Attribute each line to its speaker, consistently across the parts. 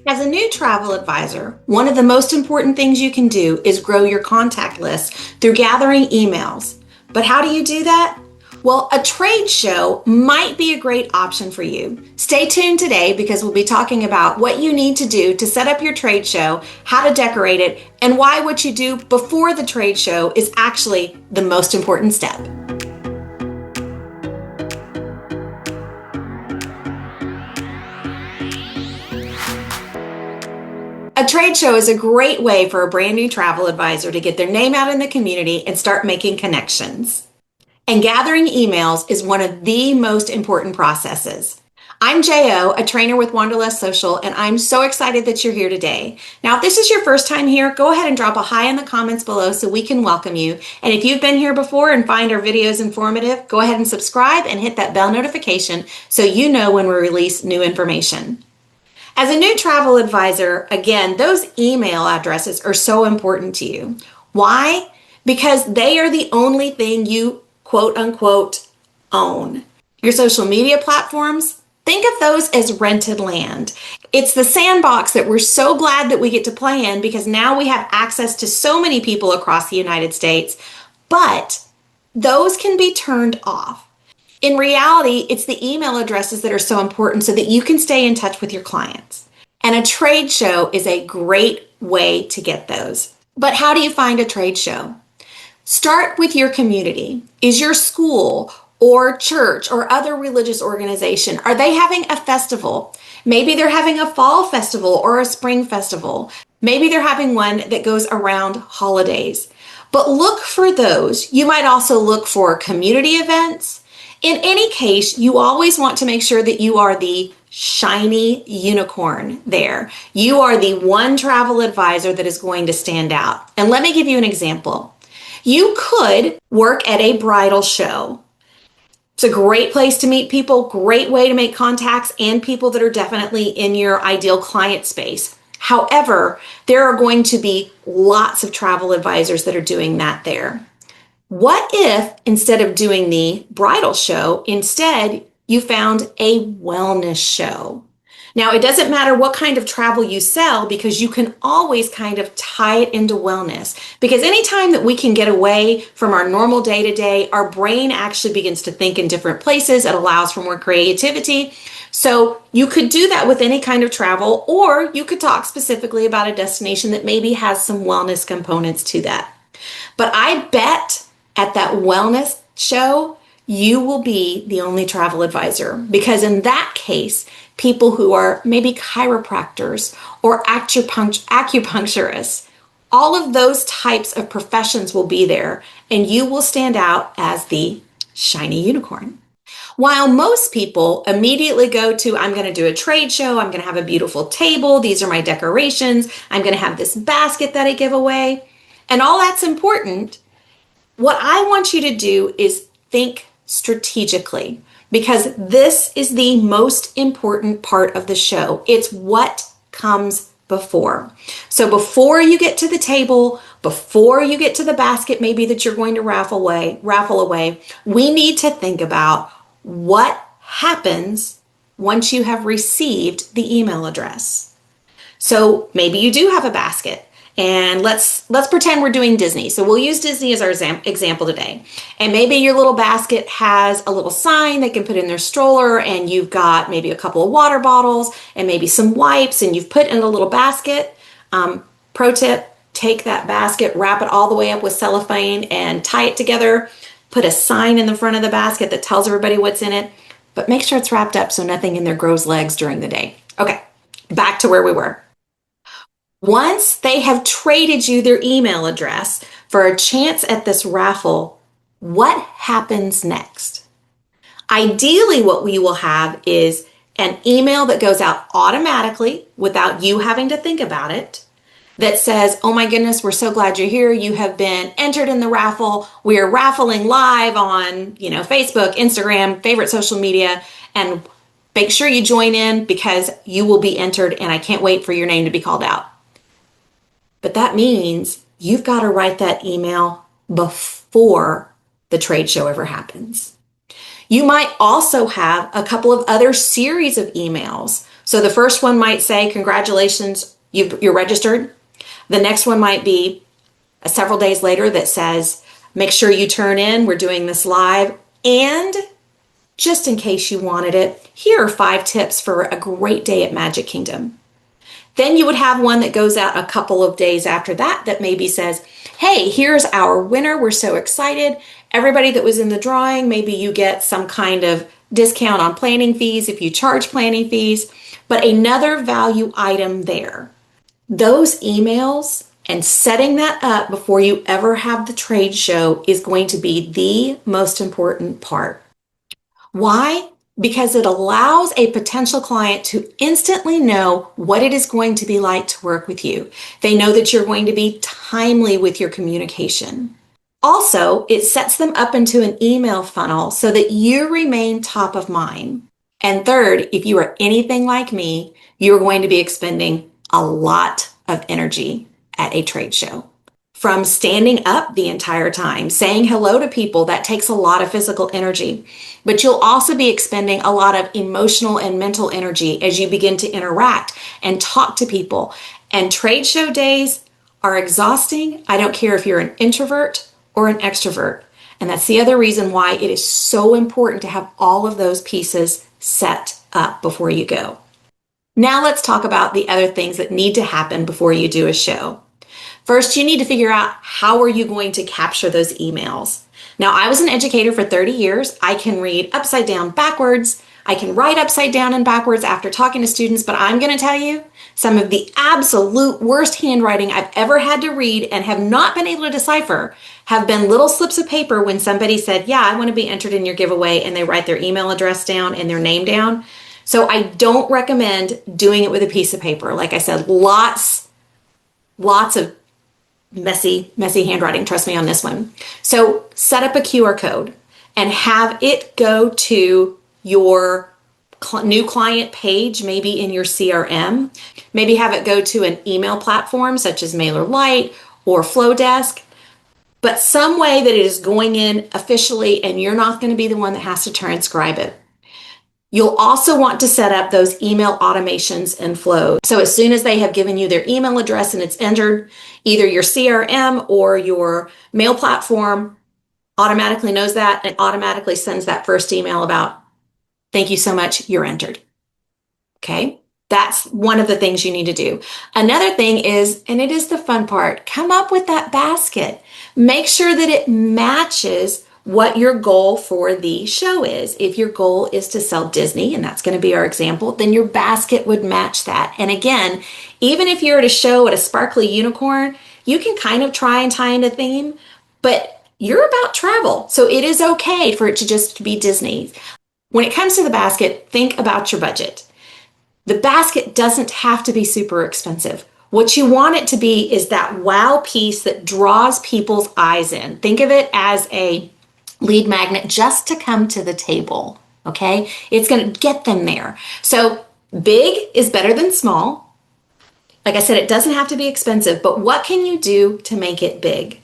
Speaker 1: As a new travel advisor, one of the most important things you can do is grow your contact list through gathering emails. But how do you do that? Well, a trade show might be a great option for you. Stay tuned today because we'll be talking about what you need to do to set up your trade show, how to decorate it, and why what you do before the trade show is actually the most important step. A trade show is a great way for a brand new travel advisor to get their name out in the community and start making connections. And gathering emails is one of the most important processes. I'm Jo, a trainer with Wanderlust Social, and I'm so excited that you're here today. Now, if this is your first time here, go ahead and drop a hi in the comments below so we can welcome you. And if you've been here before and find our videos informative, go ahead and subscribe and hit that bell notification so you know when we release new information. As a new travel advisor, again, those email addresses are so important to you. Why? Because they are the only thing you quote unquote own. Your social media platforms, think of those as rented land. It's the sandbox that we're so glad that we get to play in because now we have access to so many people across the United States, but those can be turned off. In reality, it's the email addresses that are so important so that you can stay in touch with your clients. And a trade show is a great way to get those. But how do you find a trade show? Start with your community. Is your school or church or other religious organization, are they having a festival? Maybe they're having a fall festival or a spring festival. Maybe they're having one that goes around holidays. But look for those. You might also look for community events. In any case, you always want to make sure that you are the shiny unicorn there. You are the one travel advisor that is going to stand out. And let me give you an example. You could work at a bridal show. It's a great place to meet people, great way to make contacts and people that are definitely in your ideal client space. However, there are going to be lots of travel advisors that are doing that there. What if instead of doing the bridal show, instead you found a wellness show? Now, it doesn't matter what kind of travel you sell because you can always kind of tie it into wellness. Because anytime that we can get away from our normal day-to-day, our brain actually begins to think in different places. It allows for more creativity. So you could do that with any kind of travel, or you could talk specifically about a destination that maybe has some wellness components to that. But I bet at that wellness show, you will be the only travel advisor because in that case, people who are maybe chiropractors or acupuncturists, all of those types of professions will be there and you will stand out as the shiny unicorn. While most people immediately go to, I'm going to do a trade show, I'm going to have a beautiful table, these are my decorations, I'm going to have this basket that I give away, and all that's important. What I want you to do is think strategically because this is the most important part of the show. It's what comes before. So before you get to the table, before you get to the basket maybe that you're going to raffle away, we need to think about what happens once you have received the email address. So maybe you do have a basket. And let's pretend we're doing Disney. So we'll use Disney as our example today. And maybe your little basket has a little sign they can put in their stroller and you've got maybe a couple of water bottles and maybe some wipes and you've put in a little basket. Pro tip, take that basket, wrap it all the way up with cellophane and tie it together. Put a sign in the front of the basket that tells everybody what's in it. But make sure it's wrapped up so nothing in there grows legs during the day. Okay, back to where we were. Once they have traded you their email address for a chance at this raffle, what happens next? Ideally, what we will have is an email that goes out automatically without you having to think about it that says, oh my goodness, we're so glad you're here. You have been entered in the raffle. We are raffling live on, Facebook, Instagram, favorite social media, and make sure you join in because you will be entered and I can't wait for your name to be called out. But that means you've got to write that email before the trade show ever happens. You might also have a couple of other series of emails So the first one might say, congratulations, you're registered. The next one might be several days later that says, make sure you turn in, we're doing this live. And just in case you wanted it, here are 5 tips for a great day at Magic Kingdom. Then you would have one that goes out a couple of days after that that maybe says, hey, here's our winner. We're so excited. Everybody that was in the drawing, maybe you get some kind of discount on planning fees if you charge planning fees, but another value item there. Those emails and setting that up before you ever have the trade show is going to be the most important part. Why? Because it allows a potential client to instantly know what it is going to be like to work with you. They know that you're going to be timely with your communication. Also, it sets them up into an email funnel so that you remain top of mind. And third, if you are anything like me, you're going to be expending a lot of energy at a trade show. From standing up the entire time, saying hello to people, that takes a lot of physical energy. But you'll also be expending a lot of emotional and mental energy as you begin to interact and talk to people. And trade show days are exhausting. I don't care if you're an introvert or an extrovert. And that's the other reason why it is so important to have all of those pieces set up before you go. Now let's talk about the other things that need to happen before you do a show. First, you need to figure out how are you going to capture those emails. Now, I was an educator for 30 years. I can read upside down backwards. I can write upside down and backwards after talking to students, but I'm going to tell you some of the absolute worst handwriting I've ever had to read and have not been able to decipher have been little slips of paper when somebody said, yeah, I want to be entered in your giveaway, and they write their email address down and their name down. So I don't recommend doing it with a piece of paper. Like I said, lots of messy handwriting, trust me on this one. So set up a QR code and have it go to your new client page, maybe in your CRM. Maybe have it go to an email platform such as MailerLite or Flowdesk, but some way that it is going in officially and you're not going to be the one that has to transcribe it. You'll also want to set up those email automations and flows. So as soon as they have given you their email address and it's entered, either your CRM or your mail platform automatically knows that and automatically sends that first email about, thank you so much, you're entered. Okay? That's one of the things you need to do. Another thing is, and it is the fun part, come up with that basket. Make sure that it matches what your goal for the show is. If your goal is to sell Disney, and that's going to be our example, then your basket would match that. And again, even if you're at a show at a sparkly unicorn, you can kind of try and tie in a theme, but you're about travel. So it is okay for it to just be Disney. When it comes to the basket, think about your budget. The basket doesn't have to be super expensive. What you want it to be is that wow piece that draws people's eyes in. Think of it as a lead magnet just to come to the table, okay? It's going to get them there. So big is better than small. Like I said, it doesn't have to be expensive, but what can you do to make it big?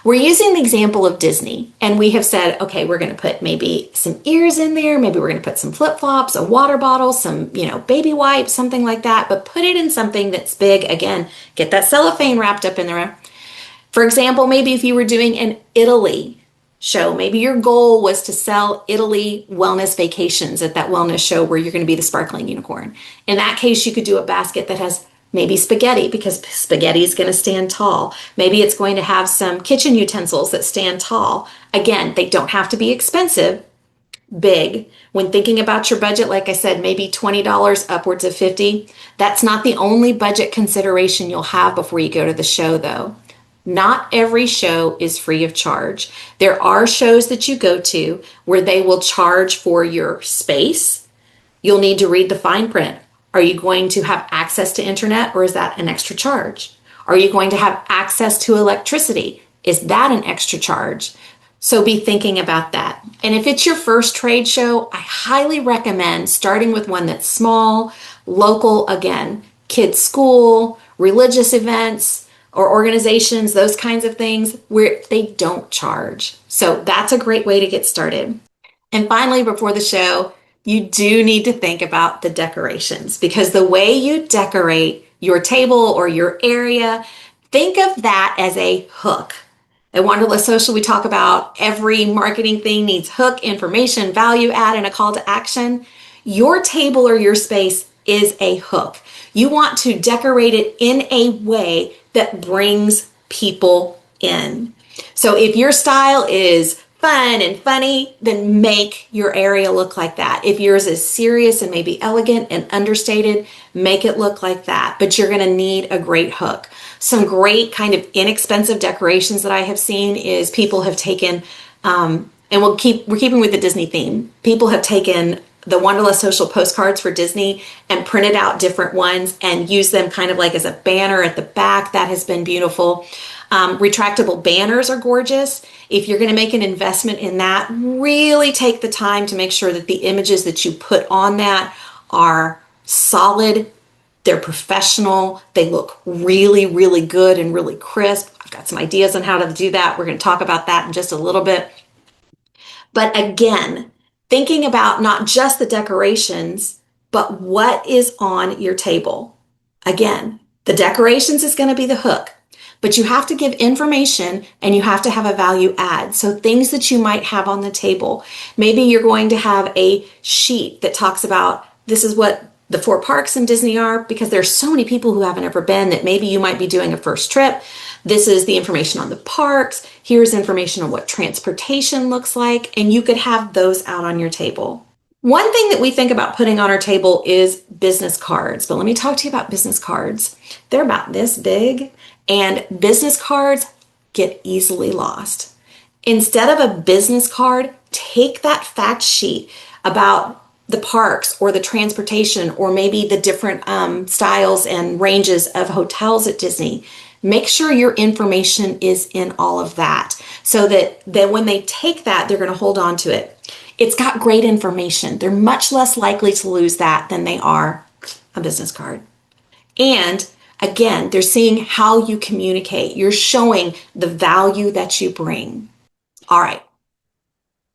Speaker 1: We're using the example of Disney, and we have said, okay, we're going to put maybe some ears in there. Maybe we're going to put some flip-flops, a water bottle, some, baby wipes, something like that, but put it in something that's big. Again, get that cellophane wrapped up in there. For example, maybe if you were doing an Italy show, maybe your goal was to sell Italy wellness vacations at that wellness show where you're going to be the sparkling unicorn. In that case, you could do a basket that has maybe spaghetti, because spaghetti is going to stand tall. Maybe it's going to have some kitchen utensils that stand tall. Again, they don't have to be expensive. Big. When thinking about your budget, like I said, maybe $20 upwards of $50. That's not the only budget consideration you'll have before you go to the show, though. Not every show is free of charge. There are shows that you go to where they will charge for your space. You'll need to read the fine print. Are you going to have access to internet, or is that an extra charge? Are you going to have access to electricity? Is that an extra charge? So be thinking about that. And if it's your first trade show, I highly recommend starting with one that's small, local, again, kids' school, religious events, or organizations, those kinds of things where they don't charge. So that's a great way to get started. And finally, before the show, You do need to think about the decorations because the way you decorate your table or your area, think of that as a hook. At Wanderlust Social, we talk about every marketing thing needs hook, information, value add, and a call to action. Your table or your space is a hook. You want to decorate it in a way that brings people in. So if your style is fun and funny, then make your area look like that. If yours is serious and maybe elegant and understated, make it look like that. But you're going to need a great hook. Some great kind of inexpensive decorations that I have seen is people have taken, and we're keeping with the Disney theme. People have taken the Wanderlust Social postcards for Disney and printed out different ones and used them kind of like as a banner at the back. That has been beautiful. Retractable banners are gorgeous. If you're going to make an investment in that, really take the time to make sure that the images that you put on that are solid, they're professional, they look really, really good and really crisp. I've got some ideas on how to do that. We're going to talk about that in just a little bit. But again, thinking about not just the decorations, but what is on your table. Again, the decorations is going to be the hook. But you have to give information and you have to have a value add. So things that you might have on the table. Maybe you're going to have a sheet that talks about this is what the 4 parks in Disney are, because there's so many people who haven't ever been that maybe you might be doing a first trip. This is the information on the parks. Here's information on what transportation looks like. And you could have those out on your table. One thing that we think about putting on our table is business cards. But let me talk to you about business cards. They're about this big. And business cards get easily lost. Instead of a business card, take that fact sheet about the parks or the transportation or maybe the different styles and ranges of hotels at Disney. Make sure your information is in all of that so that when they take that, they're going to hold on to it. It's got great information. They're much less likely to lose that than they are a business card. And again, they're seeing how you communicate. You're showing the value that you bring. All right,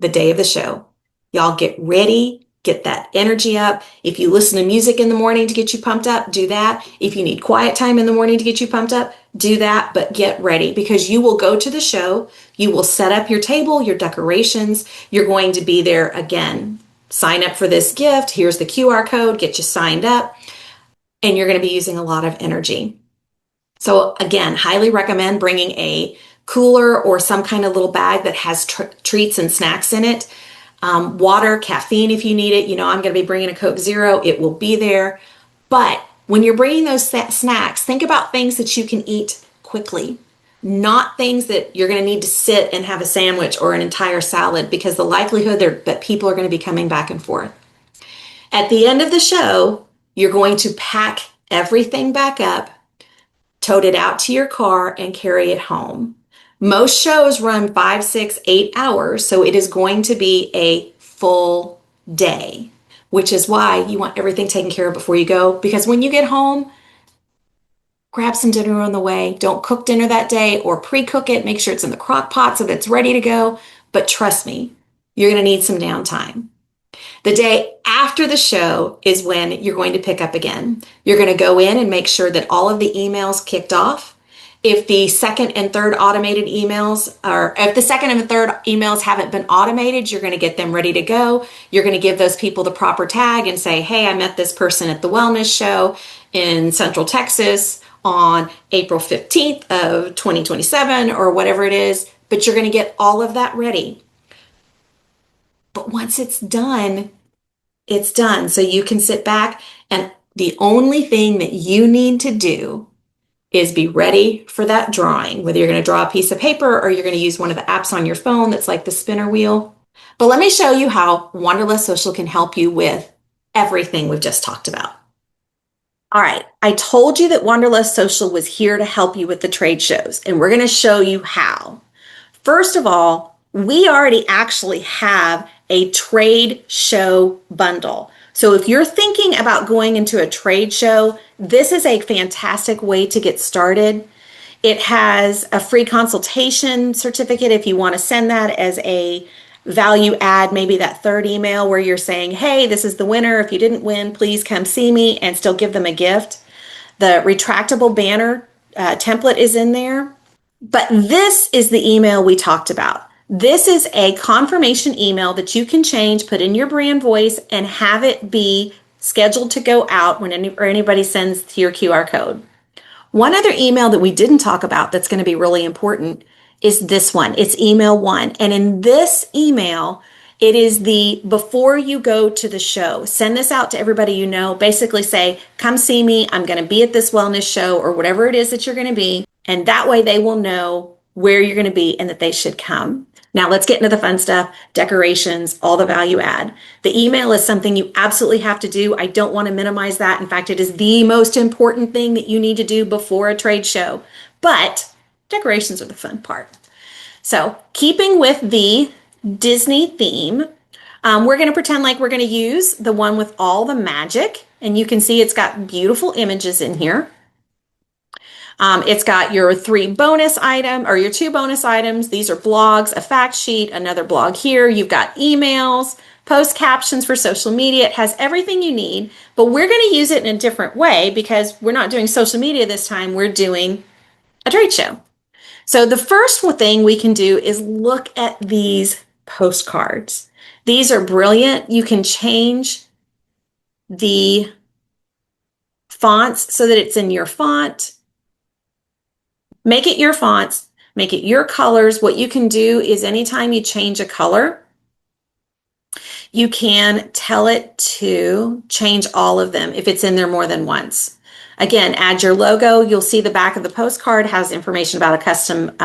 Speaker 1: the day of the show. Y'all get ready, get that energy up. If you listen to music in the morning to get you pumped up, do that. If you need quiet time in the morning to get you pumped up, do that, but get ready because you will go to the show. You will set up your table, your decorations. You're going to be there again. Sign up for this gift. Here's the QR code, get you signed up. And you're going to be using a lot of energy. So again, highly recommend bringing a cooler or some kind of little bag that has treats and snacks in it. Water, caffeine if you need it. You know, I'm going to be bringing a Coke Zero. It will be there. But when you're bringing those snacks, think about things that you can eat quickly, not things that you're going to need to sit and have a sandwich or an entire salad because the likelihood that people are going to be coming back and forth. At the end of the show, you're going to pack everything back up, tote it out to your car, and carry it home. Most shows run 5, 6, 8 hours, so it is going to be a full day, which is why you want everything taken care of before you go, because when you get home, grab some dinner on the way. Don't cook dinner that day or pre-cook it. Make sure it's in the crock pot so that it's ready to go. But trust me, you're going to need some downtime. The day after the show is when you're going to pick up again. You're going to go in and make sure that all of the emails kicked off. If the second and third automated emails, or if the second and third emails haven't been automated, you're going to get them ready to go. You're going to give those people the proper tag and say, hey, I met this person at the wellness show in Central Texas on April 15th of 2027 or whatever it is. But you're going to get all of that ready. But once it's done, it's done. So you can sit back and the only thing that you need to do is be ready for that drawing, whether you're going to draw a piece of paper or you're going to use one of the apps on your phone that's like the spinner wheel. But let me show you how Wanderlust Social can help you with everything we've just talked about. All right, I told you that Wanderlust Social was here to help you with the trade shows, and we're going to show you how. First of all, we already actually have a trade show bundle. So if you're thinking about going into a trade show, this is a fantastic way to get started. It has a free consultation certificate if you want to send that as a value add, maybe that third email where you're saying, hey, this is the winner. If you didn't win, please come see me, and still give them a gift. The retractable banner template is in there. But this is the email we talked about. This is a confirmation email that you can change, put in your brand voice, and have it be scheduled to go out when anybody sends to your QR code. One other email that we didn't talk about that's going to be really important is this one. It's email 1. And in this email, it is the before you go to the show. Send this out to everybody you know. Basically say, come see me. I'm going to be at this wellness show or whatever it is that you're going to be. And that way they will know where you're going to be and that they should come. Now let's get into the fun stuff, decorations, all the value add. The email is something you absolutely have to do. I don't want to minimize that. In fact, it is the most important thing that you need to do before a trade show. But decorations are the fun part. So keeping with the Disney theme, we're going to pretend like we're going to use the one with all the magic. And you can see it's got beautiful images in here. It's got your 3 bonus item or your 2 bonus items. These are blogs, a fact sheet, another blog here. You've got emails, post captions for social media. It has everything you need, but we're going to use it in a different way because we're not doing social media this time. We're doing a trade show. So the first thing we can do is look at these postcards. These are brilliant. You can change the fonts so that it's in your font. Make it your fonts, make it your colors. What you can do is anytime you change a color, you can tell it to change all of them if it's in there more than once. Again, add your logo. You'll see the back of the postcard has information about a custom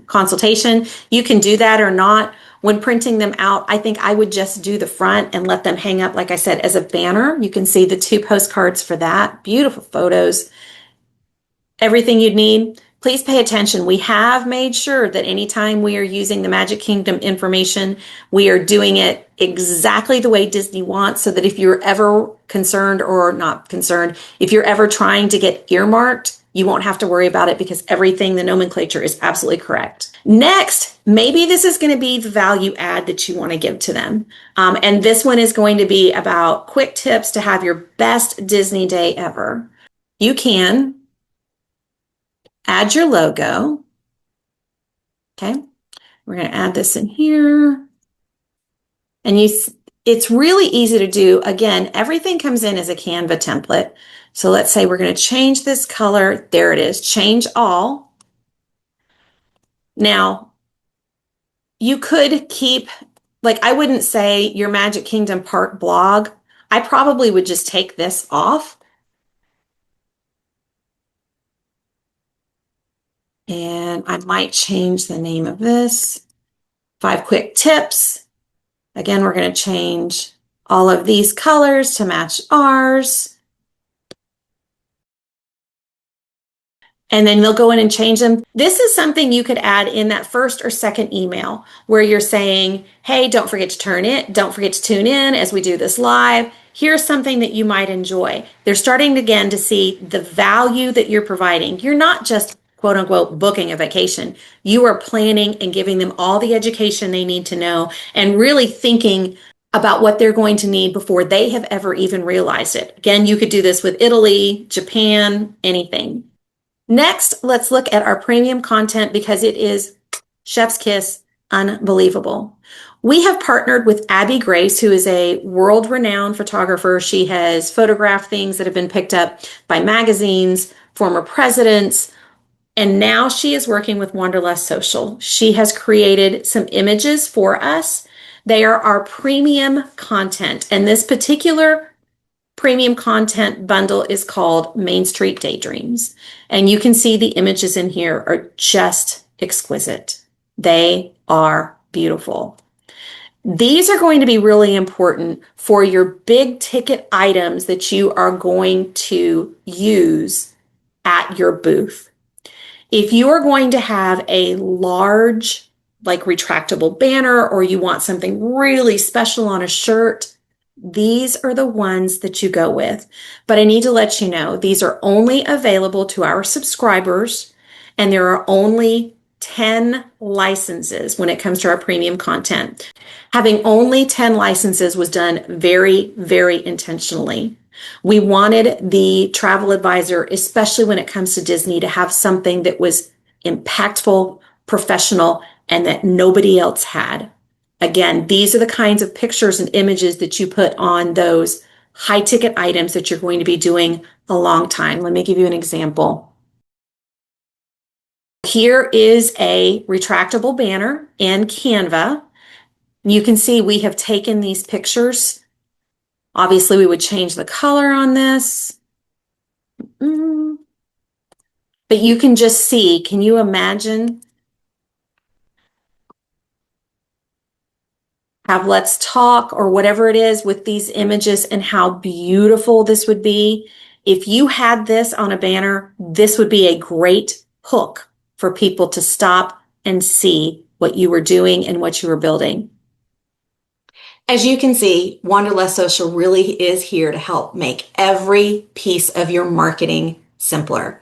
Speaker 1: consultation. You can do that or not. When printing them out, I think I would just do the front and let them hang up, like I said, as a banner. You can see the 2 postcards for that. Beautiful photos. Everything you'd need. Please pay attention. We have made sure that anytime we are using the Magic Kingdom information, we are doing it exactly the way Disney wants, so that if you're ever concerned or not concerned, if you're ever trying to get earmarked, you won't have to worry about it because everything, the nomenclature is absolutely correct. Next, maybe this is going to be the value add that you want to give to them. And this one is going to be about quick tips to have your best Disney day ever. You can add your logo. Okay, we're going to add this in here. And it's really easy to do. Again, everything comes in as a Canva template. So let's say we're going to change this color. There it is, change all. Now, you could keep, like I wouldn't say your Magic Kingdom Park blog. I probably would just take this off. And I might change the name of this. 5 quick tips. Again, we're going to change all of these colors to match ours. And then they'll go in and change them. This is something you could add in that first or second email where you're saying, hey, don't forget to tune in as we do this live. Here's something that you might enjoy. They're starting again to see the value that you're providing. You're not just quote unquote booking a vacation. You are planning and giving them all the education they need to know and really thinking about what they're going to need before they have ever even realized it. Again, you could do this with Italy, Japan, anything. Next, let's look at our premium content because it is chef's kiss, unbelievable. We have partnered with Abby Grace, who is a world-renowned photographer. She has photographed things that have been picked up by magazines, former presidents, and now she is working with Wanderlust Social. She has created some images for us. They are our premium content, and this particular premium content bundle is called Main Street Daydreams. And you can see the images in here are just exquisite. They are beautiful. These are going to be really important for your big ticket items that you are going to use at your booth. If you are going to have a large, like retractable banner, or you want something really special on a shirt, these are the ones that you go with. But I need to let you know, these are only available to our subscribers, and there are only 10 licenses when it comes to our premium content. Having only 10 licenses was done very, very intentionally. We wanted the travel advisor, especially when it comes to Disney, to have something that was impactful, professional, and that nobody else had. Again, these are the kinds of pictures and images that you put on those high ticket items that you're going to be doing a long time. Let me give you an example. Here is a retractable banner in Canva. You can see we have taken these pictures. Obviously, we would change the color on this. But you can just see, can you imagine? Have Let's Talk or whatever it is with these images and how beautiful this would be. If you had this on a banner, this would be a great hook for people to stop and see what you were doing and what you were building. As you can see, Wanderlust Social really is here to help make every piece of your marketing simpler.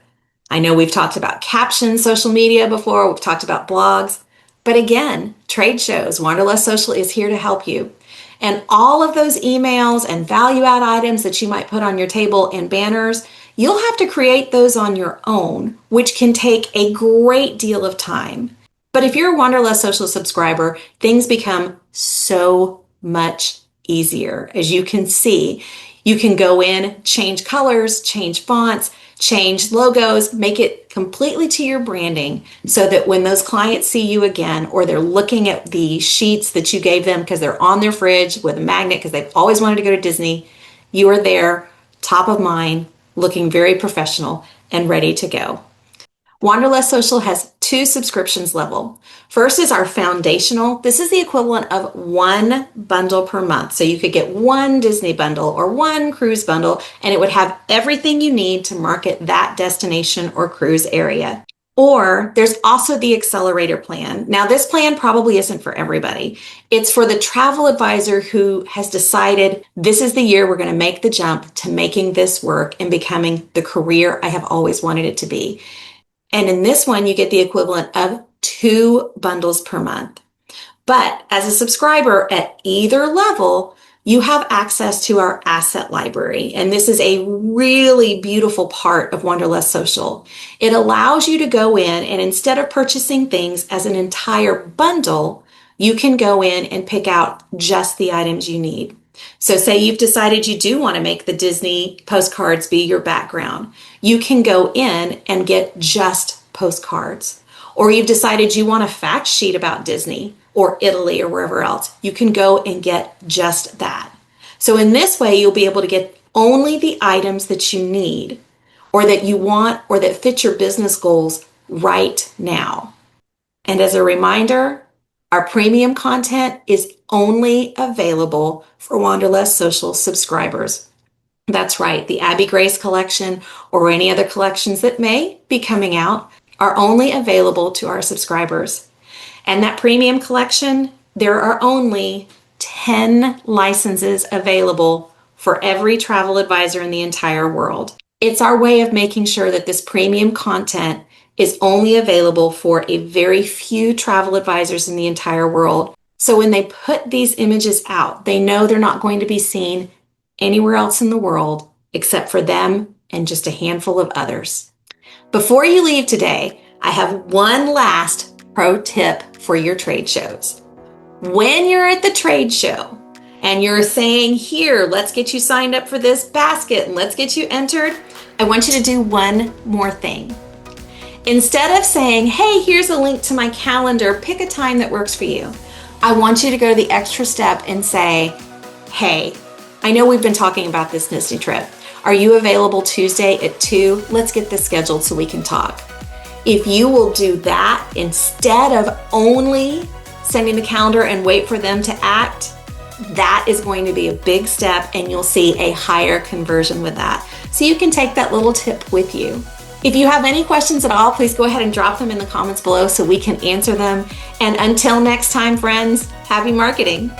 Speaker 1: I know we've talked about caption social media before, we've talked about blogs, but again, trade shows, Wanderlust Social is here to help you. And all of those emails and value add items that you might put on your table and banners, you'll have to create those on your own, which can take a great deal of time. But if you're a Wanderlust Social subscriber, things become so much easier. As you can see, you can go in, change colors, change fonts, change logos, make it completely to your branding so that when those clients see you again, or they're looking at the sheets that you gave them because they're on their fridge with a magnet because they've always wanted to go to Disney, you are there, top of mind, looking very professional and ready to go. Wanderlust Social has 2 subscriptions level. First is our foundational. This is the equivalent of 1 bundle per month. So you could get 1 Disney bundle or 1 cruise bundle, and it would have everything you need to market that destination or cruise area. Or there's also the accelerator plan. Now this plan probably isn't for everybody. It's for the travel advisor who has decided this is the year we're going to make the jump to making this work and becoming the career I have always wanted it to be. And in this one, you get the equivalent of 2 bundles per month. But as a subscriber at either level, you have access to our asset library. And this is a really beautiful part of Wanderlust Social. It allows you to go in and instead of purchasing things as an entire bundle, you can go in and pick out just the items you need. So say you've decided you do want to make the Disney postcards be your background. You can go in and get just postcards. Or you've decided you want a fact sheet about Disney or Italy or wherever else. You can go and get just that. So in this way, you'll be able to get only the items that you need or that you want or that fit your business goals right now. And as a reminder, our premium content is only available for Wanderlust Social subscribers. That's right, the Abby Grace collection or any other collections that may be coming out are only available to our subscribers. And that premium collection, there are only 10 licenses available for every travel advisor in the entire world. It's our way of making sure that this premium content is only available for a very few travel advisors in the entire world. So when they put these images out, they know they're not going to be seen anywhere else in the world except for them and just a handful of others. Before you leave today, I have one last pro tip for your trade shows. When you're at the trade show and you're saying, here, let's get you signed up for this basket and let's get you entered, I want you to do one more thing. Instead of saying, hey, here's a link to my calendar, pick a time that works for you, I want you to go to the extra step and say, hey, I know we've been talking about this Disney trip. Are you available Tuesday at 2? Let's get this scheduled so we can talk. If you will do that instead of only sending the calendar and wait for them to act, that is going to be a big step and you'll see a higher conversion with that. So you can take that little tip with you. If you have any questions at all, please go ahead and drop them in the comments below so we can answer them. And until next time, friends, happy marketing.